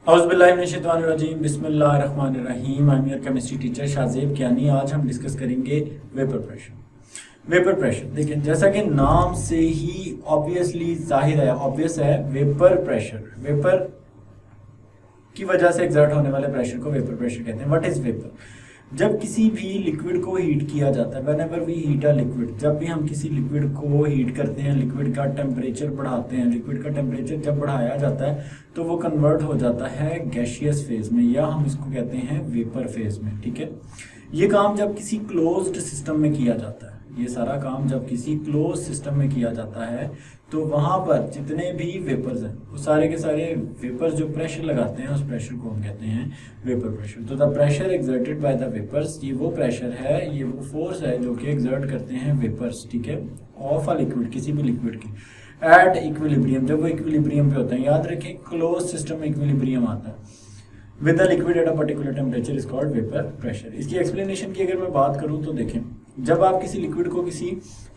औज़ुबिल्लाहिमिनश्शैतानिर्रजीम बिस्मिल्लाहिर्रहमानिर्रहीम। I am your chemistry teacher Shahzeb Kiyani. आज हम डिस्कस करेंगे वेपर प्रेशर। वेपर प्रेशर देखिए, जैसा कि नाम से ही ऑब्वियसली जाहिर है, ऑब्वियस है, वेपर प्रेशर, वेपर की वजह से एग्जर्ट होने वाले प्रेशर को वेपर प्रेशर कहते हैं। What is vapour? जब किसी भी लिक्विड को हीट किया जाता है, whenever we heat a liquid, जब भी हम किसी लिक्विड को हीट करते हैं, लिक्विड का टेम्परेचर बढ़ाते हैं, लिक्विड का टेम्परेचर जब बढ़ाया जाता है तो वो कन्वर्ट हो जाता है गैसियस फेज में, या हम इसको कहते हैं वेपर फेज में। ठीक है, ये काम जब किसी क्लोज्ड सिस्टम में किया जाता है, ये सारा काम जब किसी क्लोज सिस्टम में किया जाता है तो वहां पर जितने भी वेपर्स हैं वो सारे के सारे वेपर्स जो प्रेशर लगाते हैं उस प्रेशर को हम कहते हैं वेपर प्रेशर। तो the pressure exerted by the vapours, ये वो प्रेशर है, ये वो फोर्स है जो कि एक्सर्ट करते हैं वेपर्स, ठीक है, ऑफ अ लिक्विड, किसी भी लिक्विड की, एट इक्विलिब्रियम, जब वो इक्विलिब्रियम पे होता है। याद रखें, क्लोज सिस्टम में इक्विलिब्रियम आता है with the liquid at a particular temperature is called vapour pressure. इसकी एक्सप्लेनेशन की अगर मैं बात करूं तो देखें, जब आप किसी लिक्विड को किसी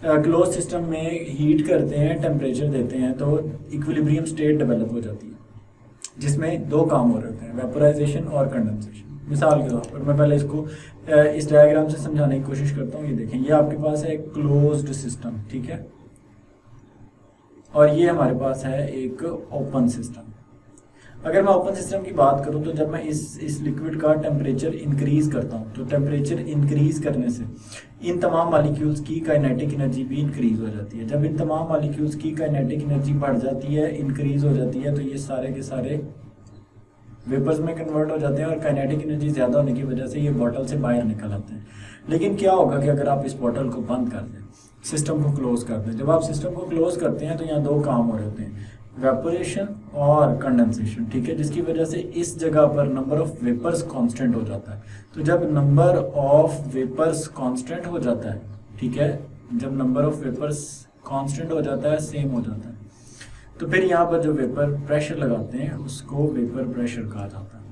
क्लोज सिस्टम में हीट करते हैं, टेम्परेचर देते हैं, तो इक्विलिब्रियम स्टेट डेवलप हो जाती है जिसमें दो काम हो रहे होते हैं, वेपोराइजेशन और कंडेंसेशन। मिसाल के तौर पर मैं पहले इसको इस डायग्राम से समझाने की कोशिश करता हूँ। ये देखें, ये आपके पास है क्लोज्ड सिस्टम, ठीक है, और ये हमारे पास है एक ओपन सिस्टम। अगर मैं ओपन सिस्टम की बात करूं तो जब मैं इस लिक्विड का टेम्परेचर इंक्रीज करता हूं तो टेम्परेचर इंक्रीज करने से इन तमाम मॉलिक्यूल्स की काइनेटिक एनर्जी भी इंक्रीज हो जाती है। जब इन तमाम मॉलिक्यूल्स की काइनेटिक एनर्जी बढ़ जाती है, इंक्रीज हो जाती है, तो ये सारे के सारे वेपर्स में कन्वर्ट हो जाते हैं और काइनेटिक एनर्जी ज़्यादा होने की वजह से ये बॉटल से बाहर निकल आते हैं। लेकिन क्या होगा कि अगर आप इस बॉटल को बंद कर दें, सिस्टम को क्लोज कर दें, जब आप सिस्टम को क्लोज करते हैं तो यहाँ दो काम हो रहे होते हैं, वेपोरेशन और कंडेंसेशन, ठीक है, जिसकी वजह से इस जगह पर नंबर ऑफ वेपर्स कांस्टेंट हो जाता है। तो जब नंबर ऑफ वेपर्स कांस्टेंट हो जाता है, ठीक है, जब नंबर ऑफ वेपर्स कांस्टेंट हो जाता है, सेम हो जाता है, तो फिर यहाँ पर जो वेपर प्रेशर लगाते हैं उसको वेपर प्रेशर कहा जाता है।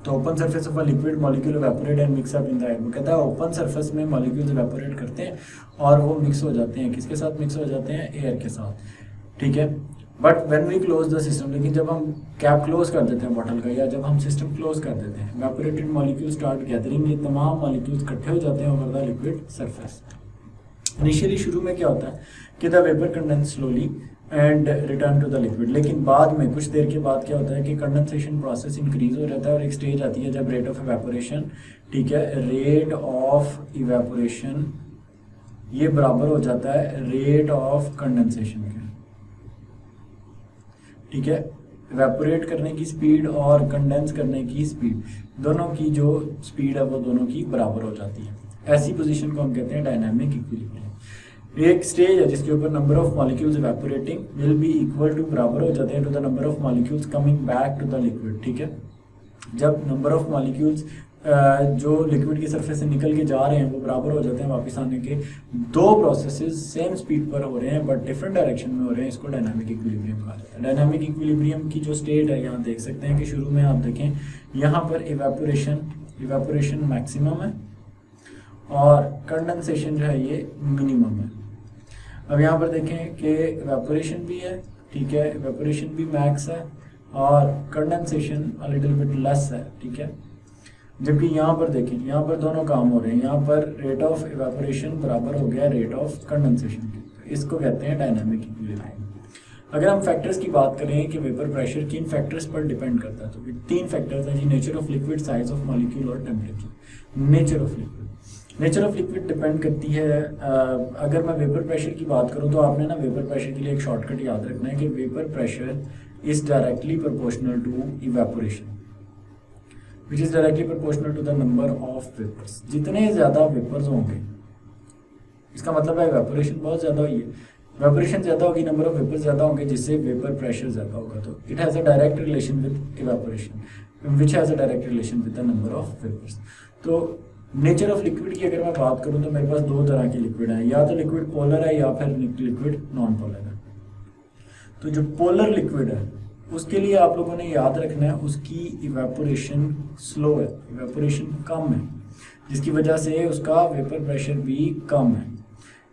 तो open surface of a liquid molecule evaporate and mix up in the air. वो कहता है ओपन सरफेस में मॉलिक्यूल्स इवेपोरेट करते हैं और वो मिक्स हो जाते हैं, किसके साथ मिक्स हो जाते हैं? एयर के साथ, ठीक है। But when we close the system, लेकिन जब हम कैप क्लोज कर देते हैं बॉटल का, या जब हम सिस्टम क्लोज कर देते हैं, इवेपोरेटेड मॉलिक्यूल स्टार्ट गैदरिंग, ये तमाम मॉलिक्यूल्स इकट्ठे हो जाते हैं over the liquid surface. Initially शुरू में क्या होता है कि the vapour condense slowly and return to the liquid, लेकिन बाद में कुछ देर के बाद क्या होता है कि कंडेंसेशन प्रोसेस इंक्रीज हो जाता है और एक स्टेज आती है जब रेट ऑफ इवेपोरेशन, ठीक है, रेट ऑफ इवेपोरेशन ये बराबर हो जाता है रेट ऑफ कंडेंसेशन के, ठीक है। इवेपोरेट करने की स्पीड और कंडेंस करने की स्पीड, दोनों की जो स्पीड है वो दोनों की बराबर हो जाती है। ऐसी पोजीशन को हम कहते हैं डायनामिक इक्विलिब्रियम। एक स्टेज है जिसके ऊपर number of molecules evaporating will be equal to, बराबर हो जाते हैं, to the number of molecules coming back to the liquid, ठीक है। जब नंबर ऑफ मॉलिक्यूल्स जो लिक्विड की सरफेस से निकल के जा रहे हैं वो बराबर हो जाते हैं वापस आने के, दो प्रोसेसेस सेम स्पीड पर हो रहे हैं बट डिफरेंट डायरेक्शन में हो रहे हैं, इसको डायनामिक इक्विलिब्रियम कहा जाता है। डायनामिक इक्विलिब्रियम की जो स्टेट है, यहाँ देख सकते हैं कि शुरू में आप देखें यहाँ पर इवेपोरेशन मैक्सिमम है और कंडेंसेशन जो है ये मिनिमम है। अब यहाँ पर देखें कि इवेपोरेशन भी है, ठीक है, इवेपोरेशन भी मैक्स है और condensation a little bit less है, ठीक है। जबकि यहाँ पर देखें, यहाँ पर दोनों काम हो रहे हैं, यहाँ पर रेट ऑफ इवेपोरेशन बराबर हो गया रेट ऑफ कंडेंसेशन के, तो इसको कहते हैं डायनामिक इक्विलिब्रियम। अगर हम फैक्टर्स की बात करें कि वेपर प्रेशर किन फैक्टर्स पर डिपेंड करता है, तो तीन फैक्टर्स हैं जी, nature of liquid, size of molecule और temperature. Nature of liquid depend करती है। अगर मैं वेपर प्रेशर की बात करूं तो आपने ना वेपर प्रेशर के लिए एक शॉर्टकट याद रखना है कि vapour pressure is directly proportional to evaporation which is directly proportional to the number of vapours. जितने ज़्यादा वेपर्स होंगे, इसका मतलब है इवेपोरेशन बहुत ज़्यादा हुई है, इवेपोरेशन ज़्यादा होगी, नंबर ऑफ वेपर्स ज़्यादा होंगे, जिससे वेपर प्रेशर ज़्यादा होगा। तो it has a direct relation with evaporation which has a direct relation with the number of vapours. तो नेचर ऑफ लिक्विड की अगर मैं बात करूं तो मेरे पास दो तरह के लिक्विड हैं, या तो लिक्विड पोलर है या फिर लिक्विड नॉन पोलर है। तो जो पोलर लिक्विड है उसके लिए आप लोगों ने याद रखना है उसकी इवेपोरेशन स्लो है, इवेपोरेशन कम है, जिसकी वजह से उसका वेपर प्रेशर भी कम है।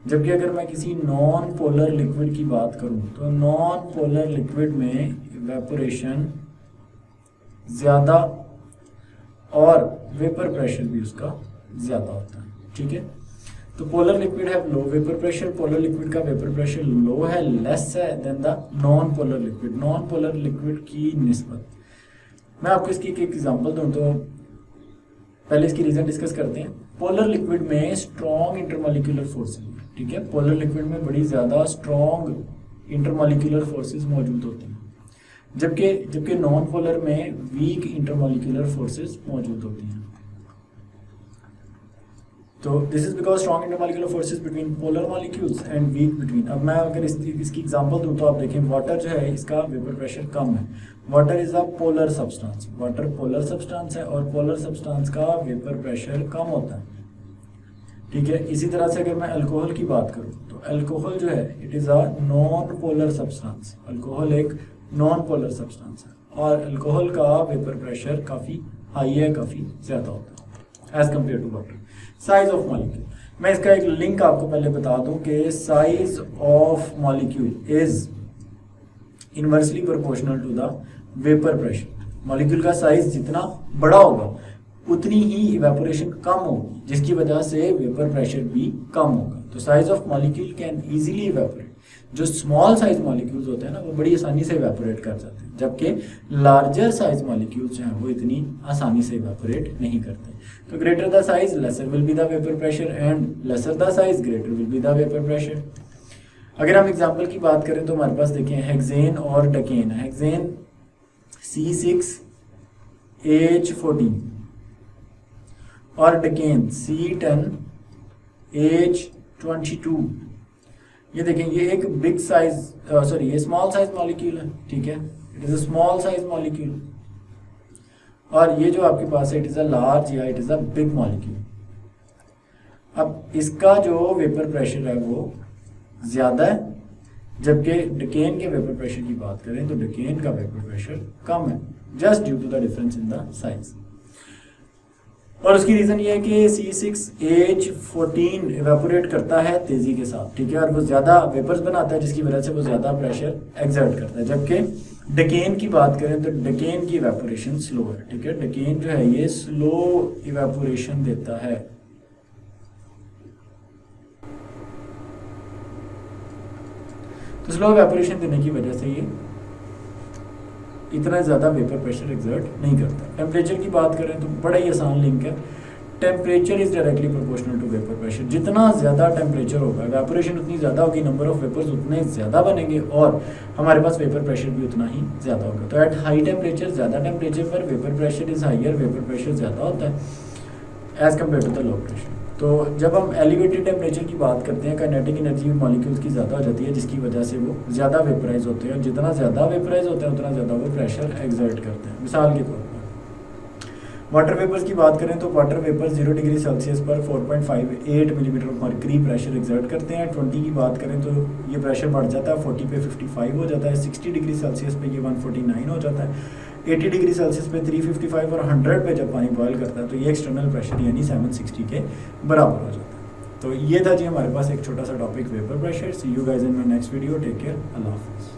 जबकि अगर मैं किसी नॉन पोलर लिक्विड की बात करूं तो नॉन पोलर लिक्विड में इवेपोरेशन ज़्यादा और वेपर प्रेशर भी उसका ज़्यादा होता है, ठीक है। तो पोलर लिक्विड है low vapour pressure, polar liquid का वेपर प्रेशर लो है, लेस है than the non polar liquid. Non polar liquid की निस्बत, मैं आपको इसकी एक एग्जांपल दूं तो पहले इसकी रीज़न डिस्कस करते हैं। पोलर लिक्विड में स्ट्रॉन्ग इंटरमॉलिक्यूलर फोर्सेस, ठीक है, पोलर लिक्विड में बड़ी ज़्यादा स्ट्रॉन्ग इंटरमॉलिक्यूलर फोर्सेस मौजूद होती हैं, जबकि नॉन पोलर में वीक इंटरमॉलिक्यूलर फोर्सेस मौजूद होती हैं। तो this is because strong intermolecular forces between polar molecules and weak between. अब मैं अगर इसकी एग्जांपल दूं तो आप देखें, वाटर जो है इसका वेपर प्रेशर कम है। Water is a polar substance, water polar substance है और पोलर सब्सटेंस का वेपर प्रेशर कम होता है, ठीक है। इसी तरह से अगर मैं अल्कोहल की बात करूं तो अल्कोहल जो है it is a non polar substance, alcohol एक नॉन पोलर सब्सटेंस है और अल्कोहल का वेपर प्रेशर काफ़ी हाई है, काफ़ी ज़्यादा होता है as compare to water. Size of molecule, मैं इसका एक लिंक आपको पहले बता दूं कि size of molecule is inversely proportional to the vapour pressure. Molecule का साइज जितना बड़ा होगा उतनी ही इवेपोरेशन कम होगी, जिसकी वजह से वेपर प्रेशर भी कम होगा। तो size of molecule can easily evaporate. जो स्मॉल साइज मॉलिक्यूल्स होते हैं ना वो बड़ी आसानी से इवेपोरेट कर जाते हैं, जबकि लार्जर साइज मॉलिक्यूल्स जो हैं वो इतनी आसानी से इवेपोरेट नहीं करते। तो greater the size laser will be the vapour pressure and lesser the size greater will be the vapour pressure. अगर हम एग्जांपल की बात करें तो हमारे पास देखें हेक्सेन और डकेन। हेक्सेन C6H14 और डकेन C10H22। ये देखें, ये एक बिग साइज ये स्मॉल साइज मॉलिक्यूल है, ठीक है, it is a small size molecule. और ये जो आपके पास है इट इज अ लार्ज या it is a big molecule. अब इसका जो वेपर प्रेशर है वो ज़्यादा है, जबकि डकेन के वेपर प्रेशर की बात करें तो डकेन का वेपर प्रेशर कम है, just due to the difference in the size. और उसकी रीज़न ये है कि C6H14 इवेपोरेट करता है तेज़ी के साथ, ठीक है, और वो ज़्यादा वेपर्स बनाता है जिसकी वजह से वो ज़्यादा प्रेशर एक्सर्ट करता है। जबकि डकेन की बात करें तो डकेन की इवेपोरेशन स्लो है, ठीक है, डकेन जो है ये स्लो इवेपोरेशन देता है। तो स्लो इवेपोरेशन देने की वजह से ये इतना ज़्यादा वेपर प्रेशर एक्सर्ट नहीं करता। टेम्परेचर की बात करें तो बड़ा ही आसान लिंक है, temperature is directly proportional to vapour pressure. जितना ज़्यादा टेम्परेचर होगा इवेपोरेशन उतनी ज़्यादा होगी, नंबर ऑफ वेपर्स उतने ज़्यादा बनेंगे और हमारे पास वेपर प्रेशर भी उतना ही ज़्यादा होगा। तो एट हाई टेम्परेचर, ज़्यादा टेम्परेचर पर vapour pressure is higher, vapour pressure ज़्यादा होता है as compare to the low pressure. तो जब हम एलिवेटेड टेम्परेचर की बात करते हैं काइनेटिक एनर्जी मॉलिक्यूल्स की ज़्यादा हो जाती है, जिसकी वजह से वो ज़्यादा वेपराइज होते हैं और जितना ज़्यादा वेपराइज होते हैं उतना ज़्यादा वो प्रेशर एक्सर्ट करते हैं। मिसाल के तौर पर वाटर वेपर्स की बात करें तो वाटर वेपर 0 डिग्री सेल्सियस पर 4.58 millimetre of mercury pressure exert करते हैं। 20 की बात करें तो ये प्रेशर बढ़ जाता है, 40 पे 55 हो जाता है, 60 डिग्री सेल्सियस पे ये 149 हो जाता है, 80 डिग्री सेल्सियस पे 355 और 100 पे जब पानी बॉयल करता है तो ये एक्सटर्नल प्रेशर यानी 760 के बराबर हो जाता है। तो ये था जी हमारे पास एक छोटा सा topic vapour pressure. See you guys in my next video, take care, अल्लाह हाफिज़।